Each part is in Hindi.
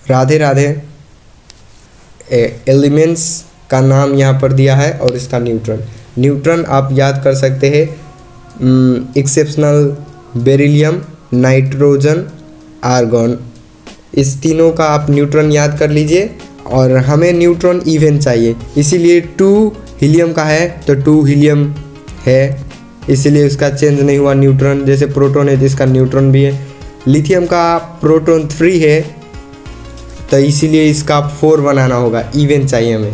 राधे राधे। एलिमेंट्स का नाम यहाँ पर दिया है और इसका न्यूट्रॉन। न्यूट्रॉन आप याद कर सकते हैं एक्सेप्शनल, बेरिलियम, नाइट्रोजन, आर्गन, इस तीनों का आप न्यूट्रॉन याद कर लीजिए। और हमें न्यूट्रॉन इवन चाहिए, इसीलिए 2 हीलियम का है तो 2 हीलियम है, इसीलिए उसका चेंज नहीं हुआ न्यूट्रॉन। जैसे प्रोटॉन है जिसका न्यूट्रॉन भी है। लिथियम का प्रोटॉन 3 है तो इसीलिए इसका 4 बनाना होगा, इवन चाहिए हमें।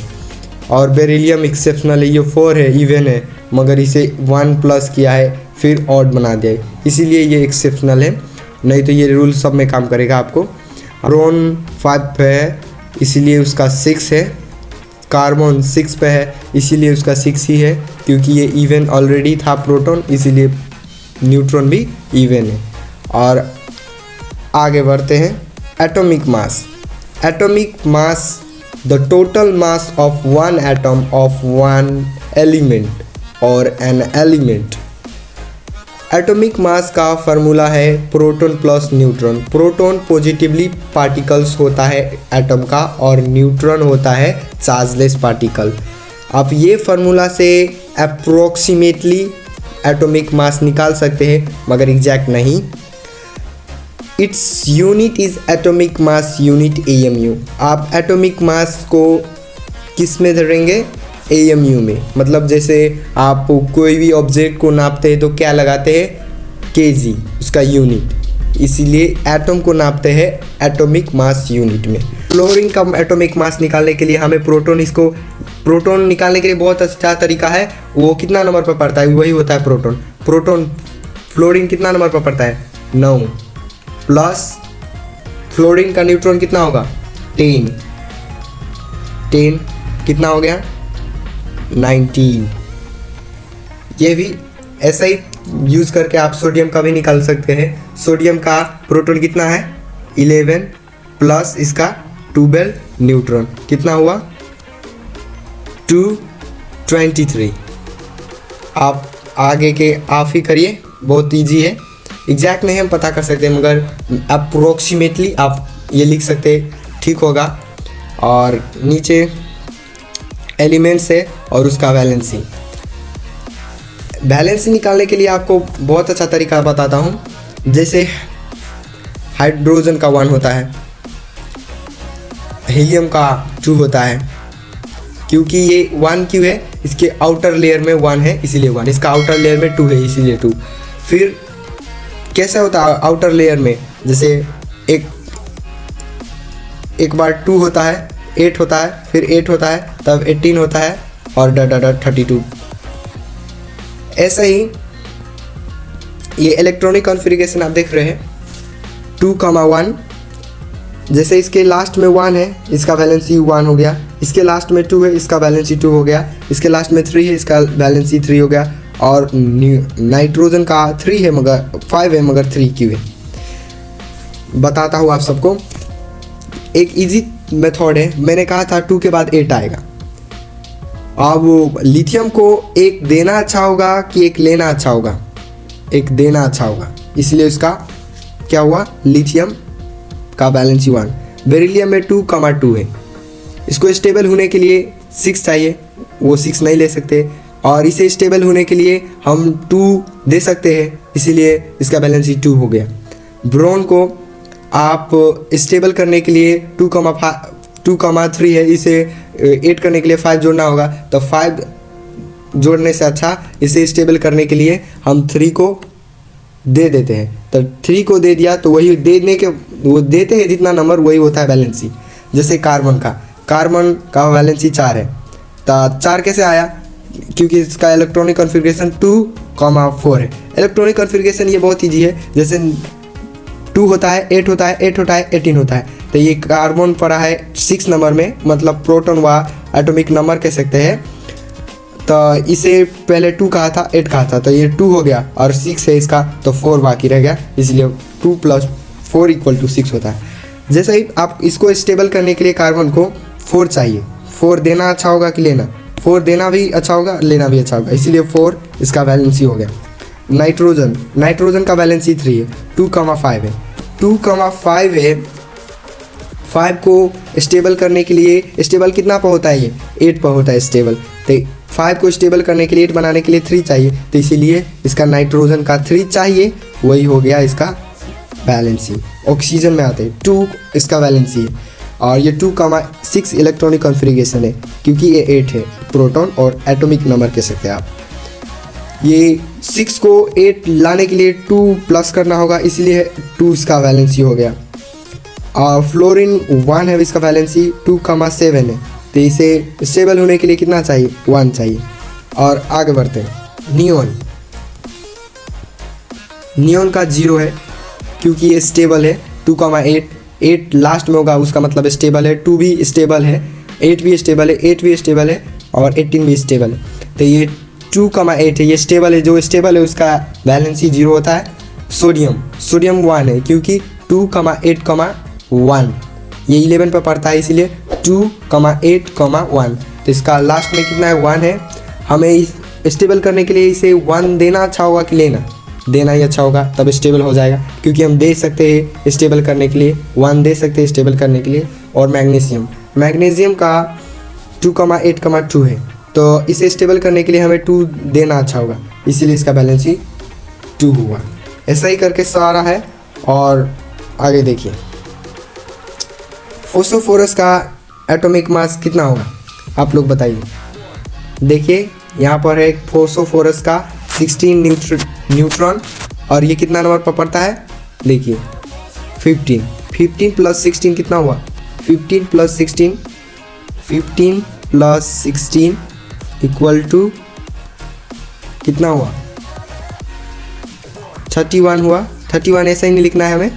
और बेरिलियम एक्सेप्शनल है, ये 4 है, इवन है, मगर इसे 1 प्लस किया है फिर ऑड बना दिया है, इसीलिए ये एक्सेप्शनल है, नहीं तो ये रूल सब में काम करेगा आपको। बोरॉन 5 पे है इसीलिए उसका 6 है। कार्बन 6 पे है इसीलिए उसका 6 ही है, क्योंकि ये इवन ऑलरेडी था प्रोटॉन, इसीलिए न्यूट्रॉन भी इवन है। और आगे बढ़ते हैं। Atomic mass. Atomic mass the total mass of one atom of one element और एन एलिमेंट। एटॉमिक मास का फार्मूला है proton plus neutron. Proton positively particles होता है एटम का और न्यूट्रॉन होता है चार्जलेस पार्टिकल। आप ये फार्मूला से अप्रोक्सीमेटली एटॉमिक मास निकाल सकते हैं, मगर एग्जैक्ट नहीं। Its unit is atomic mass unit AMU। आप एटॉमिक मास को किस में धरेंगे? AMU में। मतलब जैसे आप कोई भी ऑब्जेक्ट को नापते हैं तो क्या लगाते हैं? kg, उसका यूनिट। इसीलिए एटम को नापते हैं एटॉमिक मास यूनिट में। फ्लोरीन का एटॉमिक मास निकालने के लिए हमें प्रोटॉन निकालने के लिए बहुत अच्छा तरीका है। वो कितना नंबर पर पड़ता है? वही होता है प्रोटॉन। फ्लोरीन कितना नंबर पर पड़ता है? 9 प्लस फ्लोरीन का न्यूट्रॉन कितना होगा? 10 कितना हो गया? 19। ये भी ऐसा ही यूज़ करके आप सोडियम का भी निकाल सकते हैं। सोडियम का प्रोटॉन कितना है? 11 प्लस इसका 12 न्यूट्रॉन कितना हुआ? 223। आप आगे के आप ही करिए, बहुत ईजी है। एग्जैक्ट नहीं हम पता कर सकते मगर अप्रोक्सीमेटली आप ये लिख सकते, ठीक होगा। और नीचे एलिमेंट्स है और उसका वैलेंसी निकालने के लिए आपको बहुत अच्छा तरीका बताता हूँ। जैसे हाइड्रोजन का 1 होता है, हीलियम का 2 होता है। क्योंकि ये 1 क्यों है? इसके आउटर लेयर में 1 है इसीलिए 1, इसका आउटर लेयर में 2 है इसीलिए 2। फिर कैसे होता है आउटर लेयर में? जैसे एक बार 2 होता है, 8 होता है, फिर 8 होता है, तब 18 होता है और 32। ऐसा ही ये इलेक्ट्रॉनिक कॉन्फ़िगरेशन आप देख रहे हैं 2,1। जैसे इसके लास्ट में 1 है, इसका वैलेंसी 1 हो गया। इसके लास्ट में 2 है, इसका वैलेंसी 2 हो गया। इसके लास्ट में 3 है, इसका वैलेंसी 3 हो गया। और नाइट्रोजन का 3 है मगर 5 है मगर 3 क्यों है? बताता हूँ आप सबको। एक इजी मेथड है। मैंने कहा था 2 के बाद 8 आएगा। अब लिथियम को एक देना अच्छा होगा कि एक लेना अच्छा होगा? एक देना अच्छा होगा, इसलिए उसका क्या हुआ? लिथियम का वैलेंसी 1। बेरिलियम में 2,2 है। इसको स्टेबल होने के लिए 6 चाहिए, वो 6 नहीं ले सकते। और इसे स्टेबल होने के लिए हम 2 दे सकते हैं, इसीलिए इसका वैलेंसी 2 हो गया। ब्रोन को आप स्टेबल करने के लिए 2,3 है, इसे 8 करने के लिए 5 जोड़ना होगा। तो 5 जोड़ने से अच्छा इसे स्टेबल करने के लिए हम 3 को दे देते हैं। तो 3 को दे दिया तो वही वो देते हैं जितना नंबर वही होता है वैलेंसी। जैसे कार्बन का वैलेंसी 4 है। तो 4 कैसे आया? क्योंकि इसका इलेक्ट्रॉनिक कॉन्फ़िगरेशन 2,4 है। इलेक्ट्रॉनिक कॉन्फ़िगरेशन ये बहुत ईजी है। जैसे 2 होता है, 8 होता है, 8 होता है, 18 होता है। तो ये कार्बन पड़ा है 6 नंबर में, मतलब प्रोटॉन व एटॉमिक नंबर कह सकते हैं। तो इसे पहले 2 कहा था, 8 कहा था, तो ये 2 हो गया और 6 है इसका, तो 4 बाकी रह गया, इसलिए 2 + 4 = 6 होता है। जैसे ही आप इसको स्टेबल करने के लिए कार्बन को 4 चाहिए। 4 देना अच्छा होगा कि लेना? 4 देना भी अच्छा होगा, लेना भी अच्छा होगा, इसीलिए 4 इसका वैलेंसी हो गया। नाइट्रोजन का वैलेंसी 3 है, 2,5 है। 2,5 है, 5 को स्टेबल करने के लिए, स्टेबल कितना पर होता है ये 8 पर होता है स्टेबल, तो 5 को स्टेबल करने के लिए 8 बनाने के लिए 3 चाहिए, तो इसीलिए इसका नाइट्रोजन का 3 चाहिए, वही हो गया इसका वैलेंसी। ऑक्सीजन में आते हैं 2 इसका वैलेंसी है, और ये 2,6 इलेक्ट्रॉनिक कॉन्फ़िगरेशन है क्योंकि ये 8 है प्रोटॉन और एटॉमिक नंबर कह सकते हैं आप। ये 6 को 8 लाने के लिए 2 प्लस करना होगा, इसलिए 2 इसका वैलेंसी हो गया। और फ्लोरीन 1 है इसका वैलेंसी 2,7 है, तो इसे स्टेबल होने के लिए कितना चाहिए 1 चाहिए। और आगे बढ़ते हैं, नियॉन का 0 है क्योंकि ये स्टेबल है 2,8, 8 लास्ट में होगा उसका मतलब स्टेबल है, 2 भी स्टेबल है, 8 भी स्टेबल है, 8 भी स्टेबल है और 18 भी स्टेबल है, तो ये 2,8 है, ये स्टेबल है, जो स्टेबल है उसका वैलेंसी 0 होता है। सोडियम 1 है क्योंकि 2,8,1 ये 11 पर पड़ता है, इसीलिए 2,8,1, तो इसका लास्ट में कितना है 1 है। हमें इस स्टेबल करने के लिए इसे 1 देना अच्छा होगा कि देना ही अच्छा होगा, तब स्टेबल हो जाएगा, क्योंकि हम दे सकते हैं स्टेबल करने के लिए 1 दे सकते हैं स्टेबल करने के लिए। और मैग्नीशियम का 2,8,2 है, तो इसे स्टेबल करने के लिए हमें 2 देना अच्छा होगा, इसीलिए इसका बैलेंस 2 हुआ। ऐसा ही करके सारा है। और आगे देखिए, फोस्फोरस का एटॉमिक मास कितना होगा आप लोग बताइए। देखिए यहाँ पर है फोस्फोरस का 16 न्यूट्रॉन, और ये कितना नंबर पर पड़ता है, देखिए 15 प्लस 16 कितना हुआ, 15 प्लस 16 इक्वल टू कितना हुआ 31 हुआ। 31 ऐसा ही नहीं लिखना है, हमें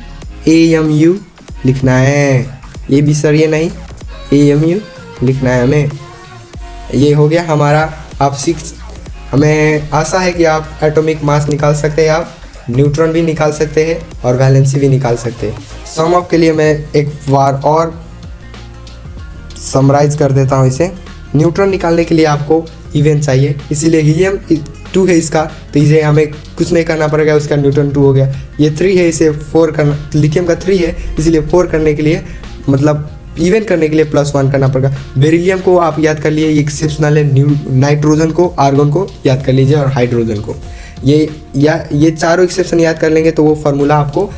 AMU लिखना है, ये भी सर ये नहीं, AMU लिखना है हमें। ये हो गया हमारा। आप हमें आशा है कि आप एटॉमिक मास निकाल सकते हैं, आप न्यूट्रॉन भी निकाल सकते हैं और वैलेंसी भी निकाल सकते हैं। सम ऑफ के लिए मैं एक बार और समराइज कर देता हूँ इसे। न्यूट्रॉन निकालने के लिए आपको इवन चाहिए, इसीलिए हीलियम 2 है इसका, तो इसे हमें कुछ नहीं करना पड़ेगा, उसका न्यूट्रॉन 2 हो गया। ये 3 है, इसे 4 करना, लिथियम का 3 है, इसलिए 4 करने के लिए मतलब इवन करने के लिए +1 करना पड़ेगा। बेरिलियम को आप याद कर लिए, एक्सेप्शनल है। नाइट्रोजन को, आर्गन को याद कर लीजिए और हाइड्रोजन को, ये चारों एक्सेप्शन याद कर लेंगे तो वो फार्मूला आपको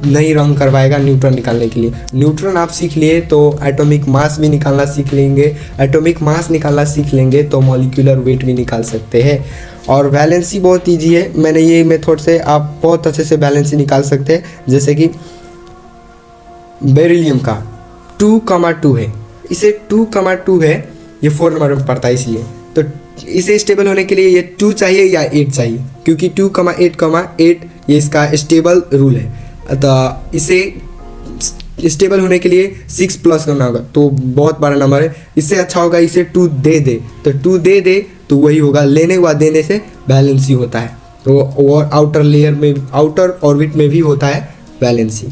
नहीं रंग करवाएगा न्यूट्रॉन निकालने के लिए। न्यूट्रॉन आप सीख लिए तो एटॉमिक मास भी निकालना सीख लेंगे, एटॉमिक मास निकालना सीख लेंगे तो मॉलिक्यूलर वेट भी निकाल सकते हैं। और वैलेंसी बहुत ईजी है, मैंने ये मेथड से आप बहुत अच्छे से वैलेंसी निकाल सकते हैं। जैसे कि बेरिलियम का 2,2 है, इसे 2,2 है, ये 4 नंबर में पड़ता है, इसलिए तो इसे स्टेबल होने के लिए ये 2 चाहिए या 8 चाहिए, क्योंकि 2,8,8 ये इसका स्टेबल रूल है। तो इसे स्टेबल होने के लिए 6 प्लस करना होगा, तो बहुत बड़ा नंबर है। इससे अच्छा होगा इसे 2 दे दे, तो 2 दे दे तो वही होगा, लेने व देने से वैलेंसी होता है। तो और आउटर लेयर में, आउटर ऑर्बिट में भी होता है वैलेंसी।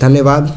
धन्यवाद।